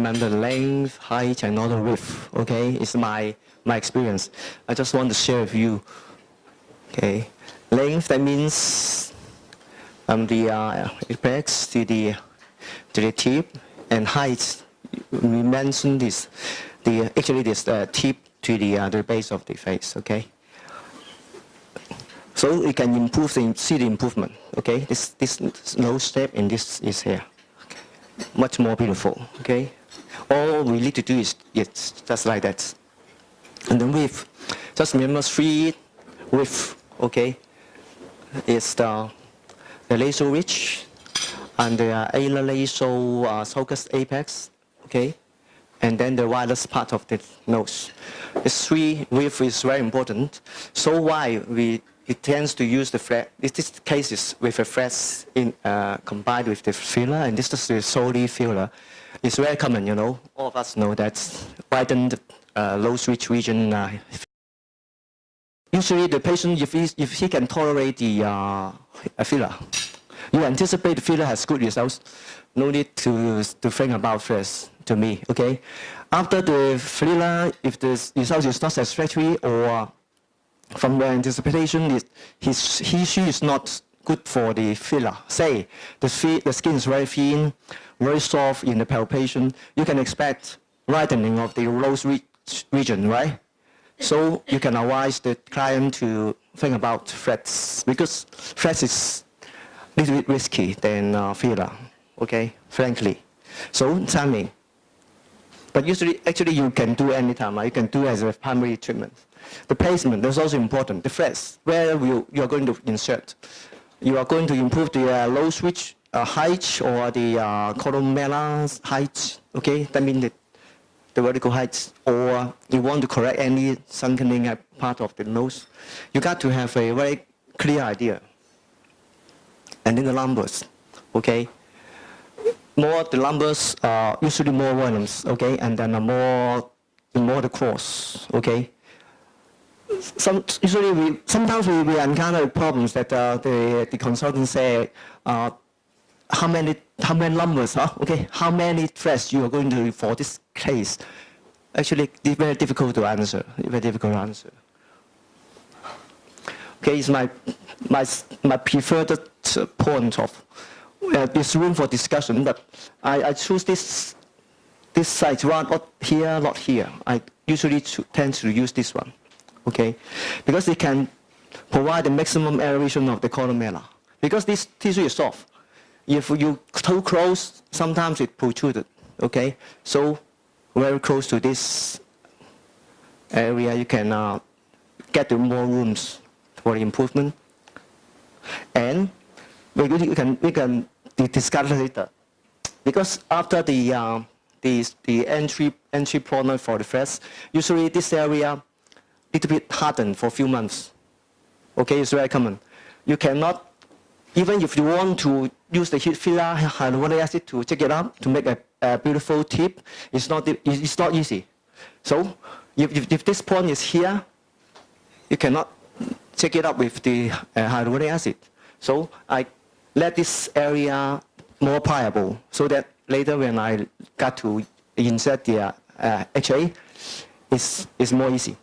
remember the length, height, and all the width. Okay, it's my experience. I just want to share with you. Okay, length, that means the apex to the tip, and height, we mentioned this. Actually this tip to the base of the face. Okay. So we can see the improvement. Okay, this nose shape and this is here. Okay. Much more beautiful. Okay, all we need to do is just like that. And the width, just remember 3 width. Okay, is the nasal ridge and the alar nasal sulcus apex. Okay, and then the widest part of the nose. This 3 width is very important. So why it tends to use the flat. This case is with a flat combined with the filler, and this is the solely filler. It's very common, you know. All of us know that widened nose ridge region. Usually, the patient, if he can tolerate the filler, you anticipate the filler has good results. No need to think about first. To me, okay. After the filler, if the result is not satisfactory or from the anticipation, she is not good for the filler. Say the skin is very thin, very soft in the palpation. You can expect widening of the nose region, right? So you can advise the client to think about frets, because frets is a little bit risky than filler. Okay, frankly. So timing. But usually, actually, you can do any time. You can do as a primary treatment. The placement is also important. The frets, where you are going to insert. You are going to improve the nose ridge height or the columella height. Okay, that means the vertical height. Or you want to correct any sunkening part of the nose. You got to have a very clear idea. And then the numbers. Okay. The numbers are usually more volumes, okay, and then more the cross, okay. Sometimes we encounter problems that the consultant say, how many numbers, huh? Okay, how many threads you are going to for this case? Actually, it's very difficult to answer. Okay, it's my preferred point of. There's room for discussion, but I choose this site, not here. I usually tend to use this one, okay, because it can provide the maximum aeration of the columella. Because this tissue is soft. If you too close, sometimes it protruded, okay. So very close to this area, you can get more rooms for improvement, and we can discuss later, because after the entry point for the frets, usually this area little bit hardened for a few months. Okay, it's very common. You cannot, even if you want to use the filler hyaluronic acid to check it up to make a beautiful tip, it's not easy. So if this point is here, you cannot check it up with the hyaluronic acid. So I let this area more pliable, so that later when I got to insert the HA, it's more easy.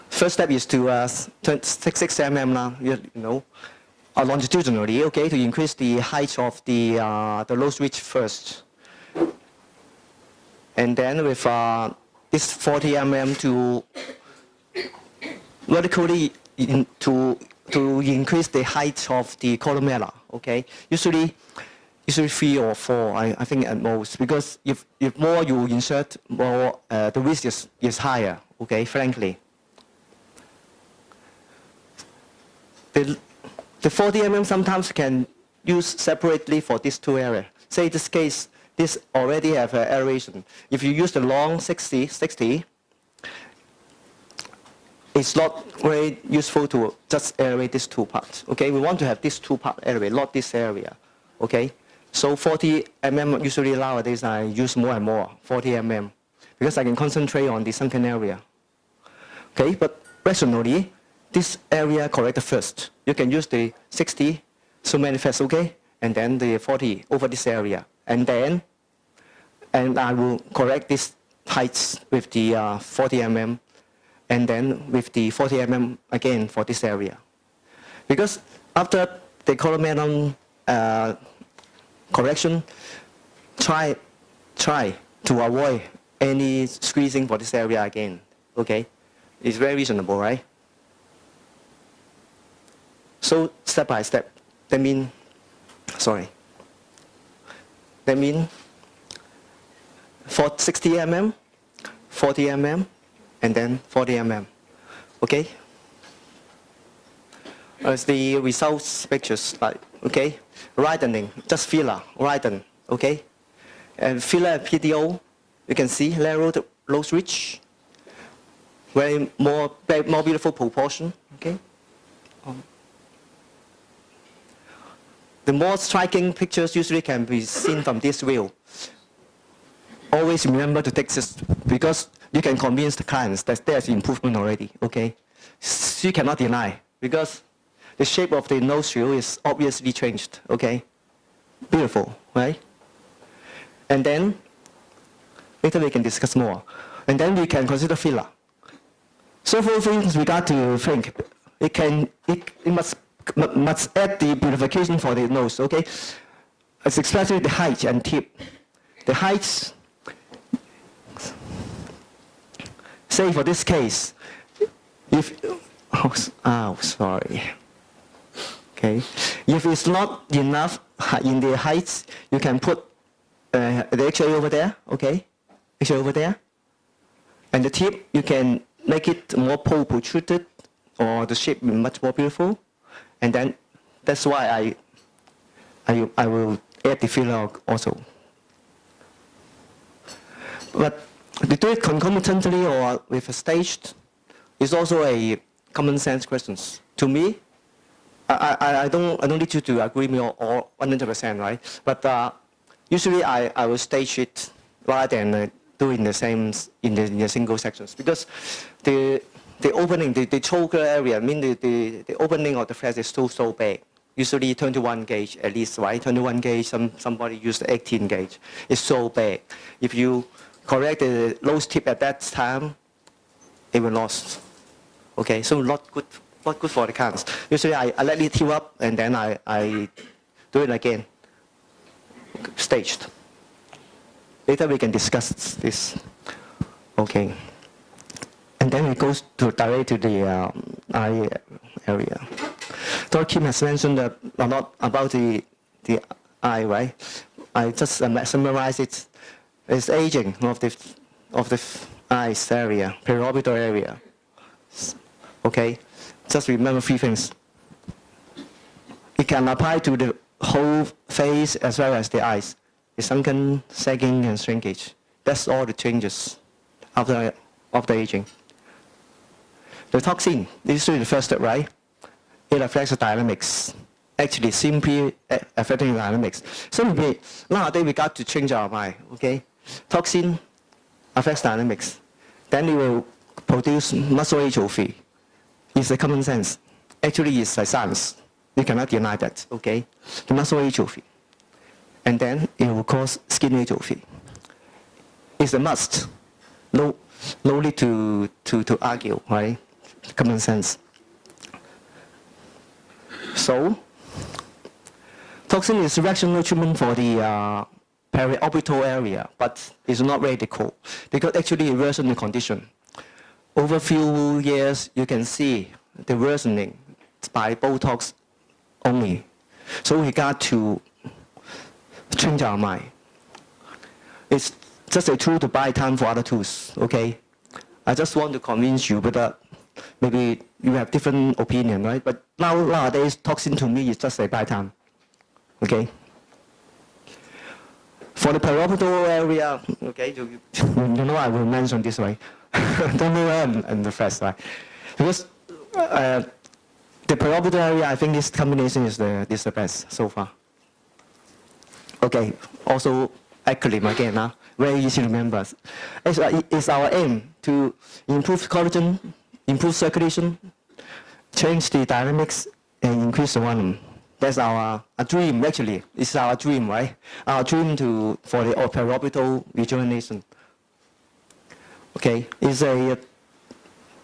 First step is to 6 mm now, you know, longitudinally, okay, to increase the height of the nose ridge first, and then with this 40 mm to vertically to increase the height of the columella, okay? Usually 3 or 4, I think at most, because if more you insert, more the risk is higher, okay, frankly. The 40 mm sometimes can use separately for these 2 areas. Say this case, this already have aeration. If you use the long 60, it's not very useful to just aerate these 2 parts. Okay, we want to have this 2 part area, not this area. Okay, so 40 mm usually nowadays I use more and more 40 mm because I can concentrate on the sunken area. Okay, but rationally, this area corrected first. You can use the 60 so many frets. Okay, and then the 40 over this area. And I will correct this heights with the 40 mm, and then with the 40 mm again for this area. Because after the column correction, try to avoid any squeezing for this area again, okay? It's very reasonable, right? So step by step, that means for 60 mm, 40 mm, and then 40 mm, okay? As the results pictures, like, okay? Widening, just filler, widen, okay? And filler PDO, you can see narrow to low reach, very more beautiful proportion, okay? The more striking pictures usually can be seen from this view. Always remember to take this, because you can convince the clients that there's improvement already, okay? You cannot deny, because the shape of the nostril is obviously changed, okay? Beautiful, right? And then, later we can discuss more. And then we can consider filler. So for things regard to Frank, it must add the beautification for the nose, okay? It's especially the height and tip. The heights, say for this case, if, sorry. Okay, if it's not enough in the heights, you can put the X-ray over there, okay? X-ray over there. And the tip, you can make it more protruded, or the shape much more beautiful. And then that's why I will add the filler also. But to do it concomitantly or with a staged is also a common sense question. To me, I don't need you to agree with me all 100%, right? But usually I will stage it rather than do in the same in the single sections, because the opening, the choker area, I mean the opening of the flesh is so big. Usually 21 gauge at least, right? 21 gauge. Somebody used 18 gauge. It's so big. If you correct the nose tip at that time, it will lost. Okay, so not good for the clients. Usually I let it heal up and then I do it again, staged. Later we can discuss this. Okay. And then we go directly to the eye area. Dr. Kim has mentioned a lot about the eye, right? I just summarize it. It's aging of the eyes area, periorbital area. Okay. Just remember three things. It can apply to the whole face as well as the eyes. The sunken, sagging, and shrinkage. That's all the changes after aging. The toxin, this is the first step, right? It affects the dynamics. Actually, simply affecting the dynamics. So nowadays we got to change our mind, okay? Toxin affects dynamics. Then it will produce muscle atrophy. It's a common sense. Actually, it's a science. You cannot deny that, okay? The muscle atrophy. And then it will cause skin atrophy. It's a must. No need to argue, right? Common sense. So, toxin is rational treatment for the periorbital area, but it's not radical, because actually it worsens the condition. Over a few years, you can see the worsening by Botox only. So we got to change our mind. It's just a tool to buy time for other tools, okay? I just want to convince you, but maybe you have different opinion, right? But nowadays, toxin to me is just a buy time, okay? For the periorbital area, okay, you know I will mention this, right? Don't know where I'm the first, right? Because the periorbital area, I think this combination is the best so far. Okay, also acronym again, very easy to remember. It's our aim to improve collagen, improve circulation, change the dynamics, and increase the volume. That's our a dream, actually. It's our dream, right? Our dream for the periorbital rejuvenation. Okay, it's a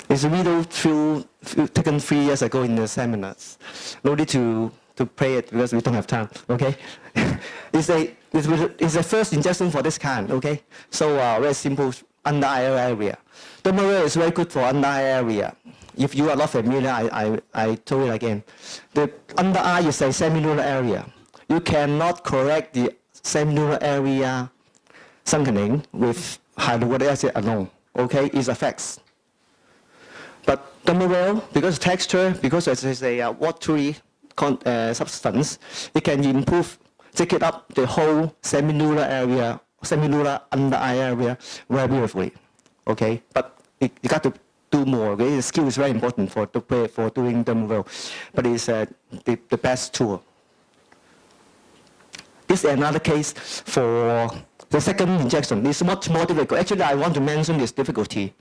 video taken 3 years ago in the seminars. No need to play it because we don't have time. Okay, it's a first injection for this kind. Okay, so very simple under eye area. Dermal is very good for under eye area. If you are not familiar, I told it again. The under eye is a semilunar area. You cannot correct the semilunar area sunkening with hyaluronic acid alone. Okay, it affects. But dermal, because texture, because it is a watery substance, it can improve, take it up the whole semilunar area, semilunar under eye area very beautifully. Okay, but you got to do more. Okay? The skill is very important for doing dermal, but it's the best tool. This is another case for the second injection. It's much more difficult. Actually, I want to mention this difficulty.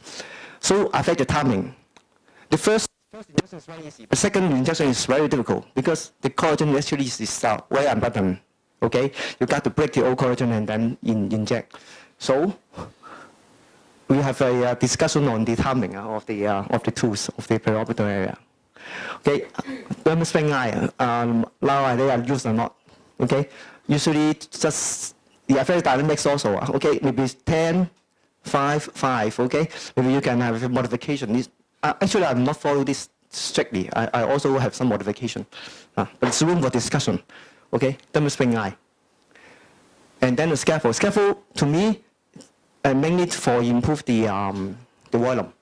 So affect the timing. The first injection is very easy. The second injection is very difficult because the collagen actually is very unbuttoned. Okay, you got to break the old collagen and then inject. So we have a discussion on the timing of the tools of the periorbital area. Okay, dermal spring eye. Now they are used or not. Okay, usually just the affect dynamics also. Okay, maybe 10, 5, 5. Okay, maybe you can have a modification. Actually, I'm not following this strictly. I also have some modification, but it's room for discussion. Okay, dermal spring eye. And then the scaffold. Scaffold, to me, mainly for improve the volume.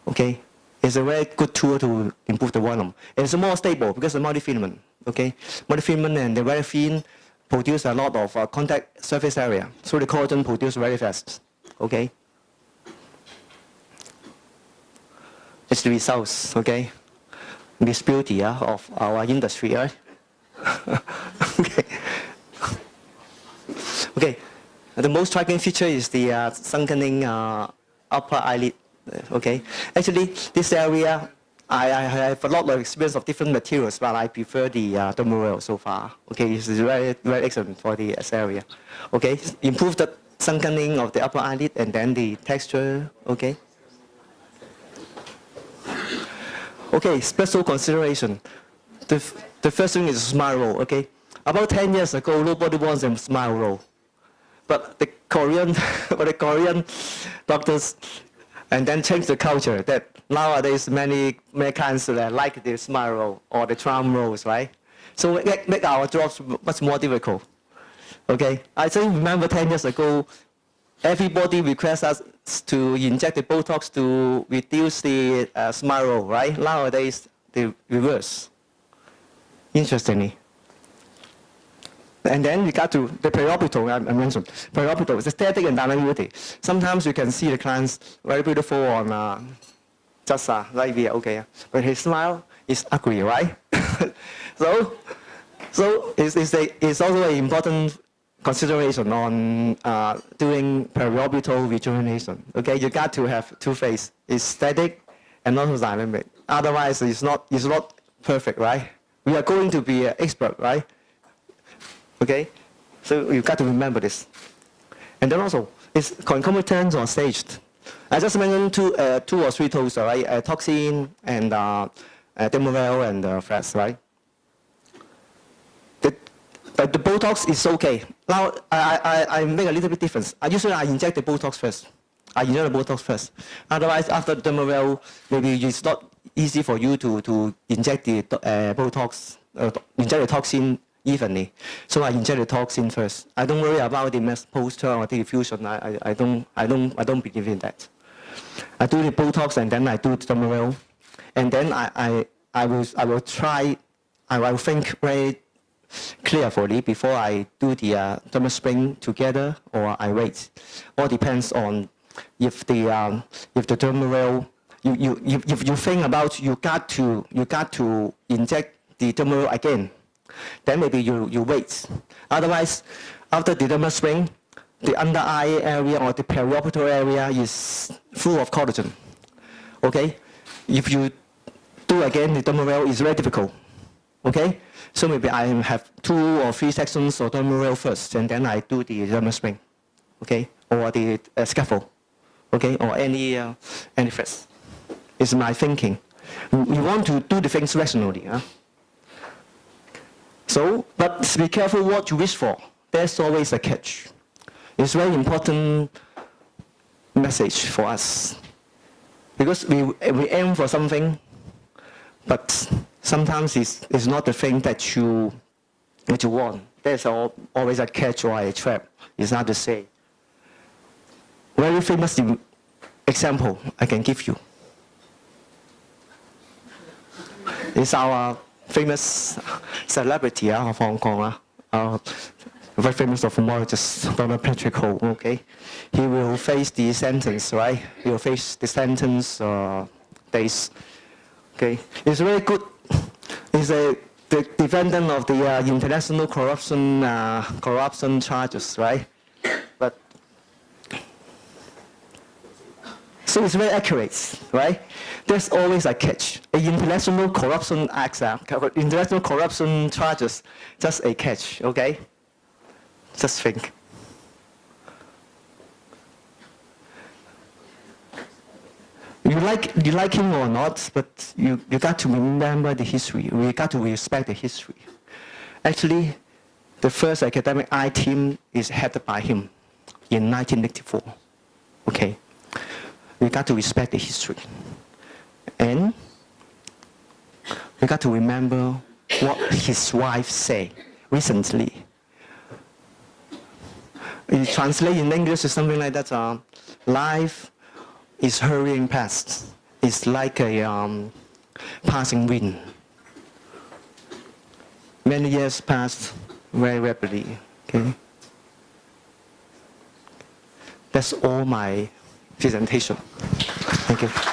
Okay, it's a very good tool to improve the volume. It's more stable because of multifilament. Okay, multifilament and the very thin produce a lot of contact surface area, so the collagen produce very fast. Okay, it's the results. Okay, this beauty of our industry, right? Okay. Okay. The most striking feature is the sunkening upper eyelid. Okay. Actually, this area, I have a lot of experience of different materials, but I prefer the dermal so far. Okay, it's very, very excellent for this area. Okay, improve the sunkening of the upper eyelid and then the texture. Okay. Okay, special consideration. The first thing is smile roll. Okay, about 10 years ago, nobody wants a smile roll. But the Korean doctors and then changed the culture that nowadays many clients like the smile roll or the tram rolls, right? So make our jobs much more difficult. Okay, I think remember 10 years ago, everybody requests us to inject the Botox to reduce the smile roll, right? Nowadays, the reverse. Interestingly. And then we got to the periorbital, I mentioned. Periorbital is aesthetic and dynamicity. Sometimes you can see the clients very beautiful on just like here, okay. But his smile is ugly, right? so it's also an important consideration on doing periorbital rejuvenation. Okay, you got to have two faces, aesthetic and also dynamic. Otherwise, it's not perfect, right? We are going to be an expert, right? Okay, so you got to remember this. And then also, it's concomitant or staged. I just mentioned two or three tools, right? Toxin and dermal and flash, right? The Botox is okay. Now, I make a little bit difference. Usually I inject the Botox first. Otherwise, after the dermal, maybe it's not easy for you to inject the Botox, inject the toxin evenly. So I inject the toxin first. I don't worry about the mass posture or the diffusion. I don't believe in that. I do the Botox and then I do the dermal, and then I will think very carefully before I do the dermal spring together or I wait. All depends on if the dermal if you think about you got to inject the dermal again. Then maybe you wait. Otherwise, after the dermal spring, the under eye area or the periorbital area is full of collagen. Okay? If you do again the dermal, it's very difficult. Okay? So maybe I have 2 or 3 sections of abdominal rail first, and then I do the abdominal spring, okay? Or the scaffold, okay? Or any first. It's my thinking. We want to do the things rationally. Huh? So, but be careful what you wish for. There's always a catch. It's very important message for us. Because we aim for something, but sometimes it's not the thing that you want. There's always a catch or a trap. It's hard to say. Very famous example I can give you. It's our famous celebrity of Hong Kong, very famous ophthalmologist, Dr. Patrick Ho, okay? He will face the sentence, right? He will face the sentence days, okay? It's very good. He's the defendant of the international corruption charges, right? But so it's very accurate, right? There's always a catch. International corruption acts, international corruption charges, just a catch, okay? Just think. You like him or not, but you got to remember the history. We got to respect the history. Actually, the first academic eye team is headed by him in 1984. Okay, we got to respect the history, and we got to remember what his wife said recently. It translates in English to something like that. Life is hurrying past. It's like a passing wind. Many years passed very rapidly. Okay, that's all my presentation. Thank you.